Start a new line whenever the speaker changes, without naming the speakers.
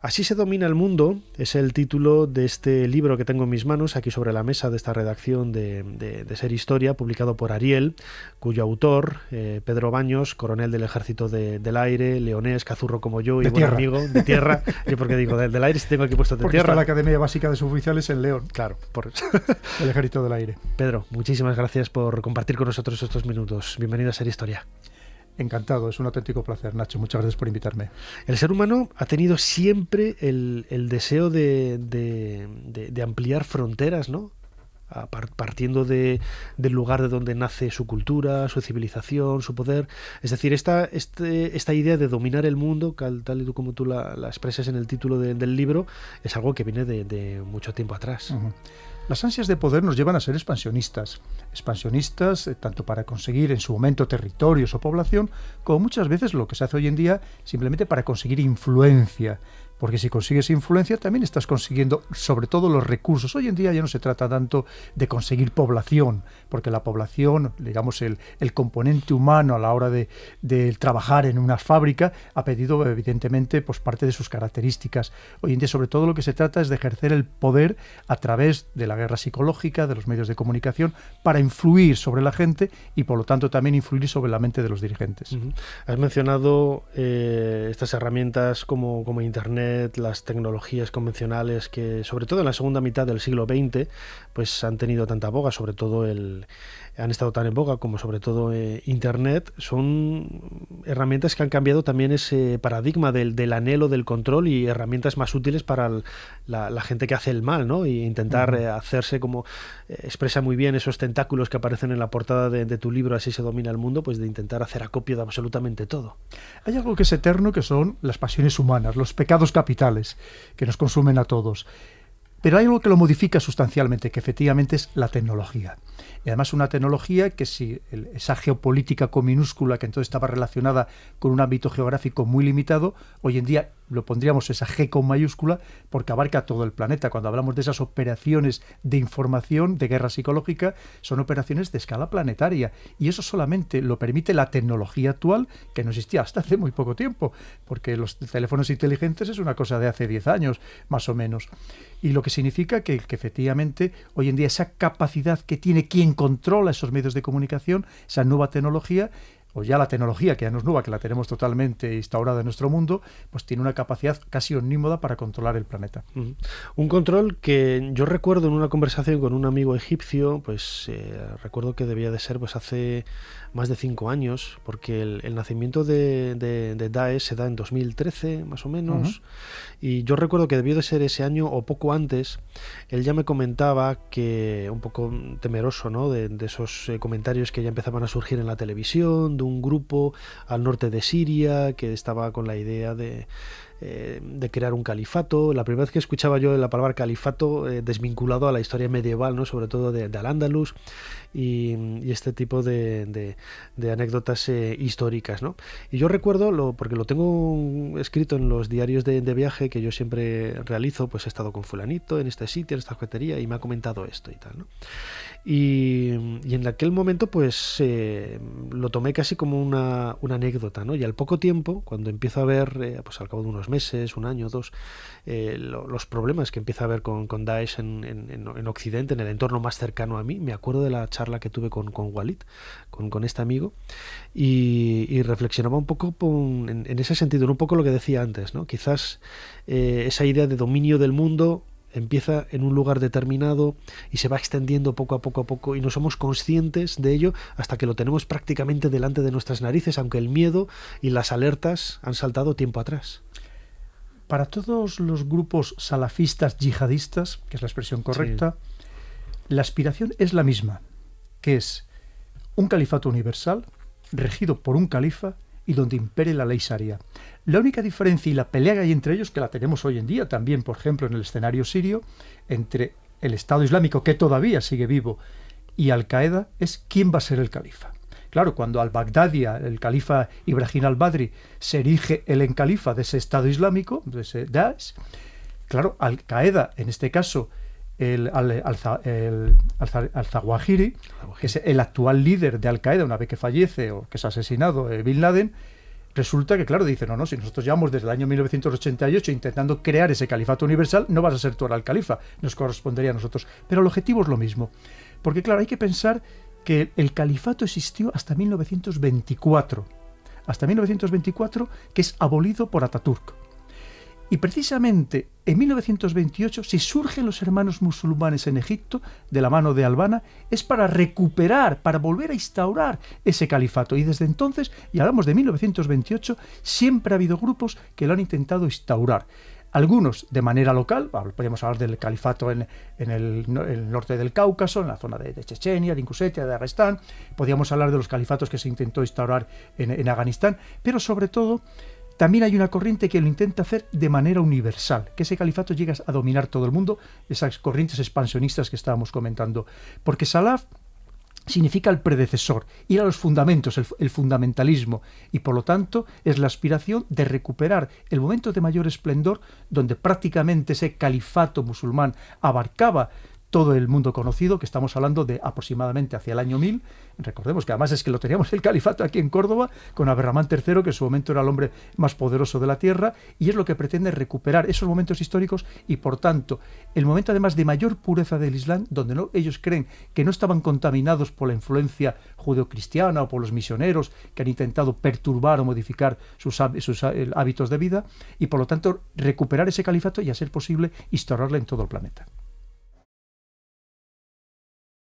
Así se domina el mundo es el título de este libro que tengo en mis manos, aquí sobre la mesa de esta redacción de Ser Historia, publicado por Ariel, cuyo autor, Pedro Baños, coronel del Ejército del Aire, leonés, cazurro como yo y buen amigo, de tierra. ¿Yo por qué digo del aire si tengo aquí puesto de
porque
tierra?
Porque está la Academia Básica de Suboficiales en León.
Claro, por eso.
El Ejército del Aire.
Pedro, muchísimas gracias por compartir con nosotros estos minutos. Bienvenido a Ser Historia.
Encantado, es un auténtico placer, Nacho. Muchas gracias por invitarme.
El ser humano ha tenido siempre el deseo de ampliar fronteras, ¿no? Partiendo del lugar de donde nace su cultura, su civilización, su poder. Es decir, esta idea de dominar el mundo, tal y como tú la expresas en el título del libro, es algo que viene de mucho tiempo atrás.
Uh-huh. Las ansias de poder nos llevan a ser expansionistas tanto para conseguir en su momento territorios o población, como muchas veces lo que se hace hoy en día simplemente para conseguir influencia. Porque si consigues influencia también estás consiguiendo sobre todo los recursos. Hoy en día ya no se trata tanto de conseguir población, porque la población, digamos el componente humano a la hora de trabajar en una fábrica ha perdido evidentemente pues parte de sus características. Hoy en día sobre todo lo que se trata es de ejercer el poder a través de la guerra psicológica, de los medios de comunicación, para influir sobre la gente y por lo tanto también influir sobre la mente de los dirigentes.
Uh-huh. Has mencionado estas herramientas como Internet, las tecnologías convencionales que, sobre todo en la segunda mitad del siglo XX, pues han tenido tanta boga, sobre todo han estado tan en boga como sobre todo Internet. Son herramientas que han cambiado también ese paradigma del anhelo del control y herramientas más útiles para la gente que hace el mal, ¿no? Y intentar hacerse, como expresa muy bien esos tentáculos que aparecen en la portada de tu libro, Así se domina el mundo, pues de intentar hacer acopio de absolutamente todo.
Hay algo que es eterno, que son las pasiones humanas, los pecados capitales que nos consumen a todos. Pero hay algo que lo modifica sustancialmente, que efectivamente es la tecnología. Y además una tecnología que si esa geopolítica con minúscula, que entonces estaba relacionada con un ámbito geográfico muy limitado, hoy en día lo pondríamos esa G con mayúscula porque abarca todo el planeta. Cuando hablamos de esas operaciones de información, de guerra psicológica, son operaciones de escala planetaria. Y eso solamente lo permite la tecnología actual, que no existía hasta hace muy poco tiempo, porque los teléfonos inteligentes es una cosa de hace 10 años, más o menos. Y lo que significa que efectivamente hoy en día esa capacidad que tiene quien controla esos medios de comunicación, esa nueva tecnología, o ya la tecnología, que ya no es nueva, que la tenemos totalmente instaurada en nuestro mundo, pues tiene una capacidad casi omnímoda para controlar el planeta.
Uh-huh. Un control que yo recuerdo en una conversación con un amigo egipcio, pues recuerdo que debía de ser pues hace más de 5 años, porque el nacimiento de Daesh se da en 2013, más o menos, uh-huh. Y yo recuerdo que debió de ser ese año o poco antes. Él ya me comentaba que, un poco temeroso, ¿no?, de esos comentarios que ya empezaban a surgir en la televisión, de un grupo al norte de Siria que estaba con la idea de crear un califato. La primera vez que escuchaba yo la palabra califato desvinculado a la historia medieval, ¿no?, sobre todo de Al-Ándalus y este tipo de anécdotas históricas, ¿no? Y yo recuerdo, porque lo tengo escrito en los diarios de viaje que yo siempre realizo, pues he estado con fulanito en este sitio, en esta cafetería, y me ha comentado esto y tal, ¿no? Y en aquel momento pues lo tomé casi como una anécdota, ¿no? Y al poco tiempo, cuando empiezo a ver, pues al cabo de unos meses, un año, 2, los problemas que empieza a haber con Daesh en Occidente, en el entorno más cercano a mí, me acuerdo de la charla que tuve con Walid, con este amigo, y reflexionaba un poco en ese sentido, un poco lo que decía antes, ¿no? Quizás esa idea de dominio del mundo empieza en un lugar determinado y se va extendiendo poco a poco y no somos conscientes de ello hasta que lo tenemos prácticamente delante de nuestras narices, aunque el miedo y las alertas han saltado tiempo atrás.
Para todos los grupos salafistas yihadistas, que es la expresión correcta, sí, la aspiración es la misma, que es un califato universal regido por un califa y donde impere la ley sharia. La única diferencia y la pelea que hay entre ellos, que la tenemos hoy en día también, por ejemplo, en el escenario sirio, entre el Estado Islámico, que todavía sigue vivo, y Al-Qaeda, es quién va a ser el califa. Claro, cuando al-Baghdadi, el califa Ibrahim al-Badri, se erige él en califa de ese Estado Islámico, de ese Daesh, claro, Al-Qaeda, en este caso, al-Zawahiri, que es el actual líder de Al-Qaeda una vez que fallece o que es asesinado Bin Laden, Resulta que, claro, dicen, no, si nosotros llevamos desde el año 1988 intentando crear ese califato universal, no vas a ser tú ahora el califa, nos correspondería a nosotros. Pero el objetivo es lo mismo. Porque, claro, hay que pensar que el califato existió hasta 1924. Hasta 1924, que es abolido por Ataturk. Y precisamente en 1928, si surgen los hermanos musulmanes en Egipto, de la mano de Albana, es para recuperar, para volver a instaurar ese califato. Y desde entonces, y hablamos de 1928, siempre ha habido grupos que lo han intentado instaurar. Algunos de manera local, podríamos hablar del califato en el norte del Cáucaso, en la zona de Chechenia, de Ingusetia, de Dagestán. Podríamos hablar de los califatos que se intentó instaurar en Afganistán, pero sobre todo también hay una corriente que lo intenta hacer de manera universal, que ese califato llegue a dominar todo el mundo, esas corrientes expansionistas que estábamos comentando. Porque Salaf significa el predecesor, ir a los fundamentos, el fundamentalismo, y por lo tanto es la aspiración de recuperar el momento de mayor esplendor donde prácticamente ese califato musulmán abarcaba todo el mundo conocido, que estamos hablando de aproximadamente hacia el año 1000. Recordemos que además es que lo teníamos el califato aquí en Córdoba, con Abderramán III, que en su momento era el hombre más poderoso de la tierra, y es lo que pretende recuperar esos momentos históricos y, por tanto, el momento además de mayor pureza del Islam, donde ellos creen que no estaban contaminados por la influencia judeocristiana o por los misioneros que han intentado perturbar o modificar sus hábitos de vida, y por lo tanto recuperar ese califato y, a ser posible, instaurarlo en todo el planeta.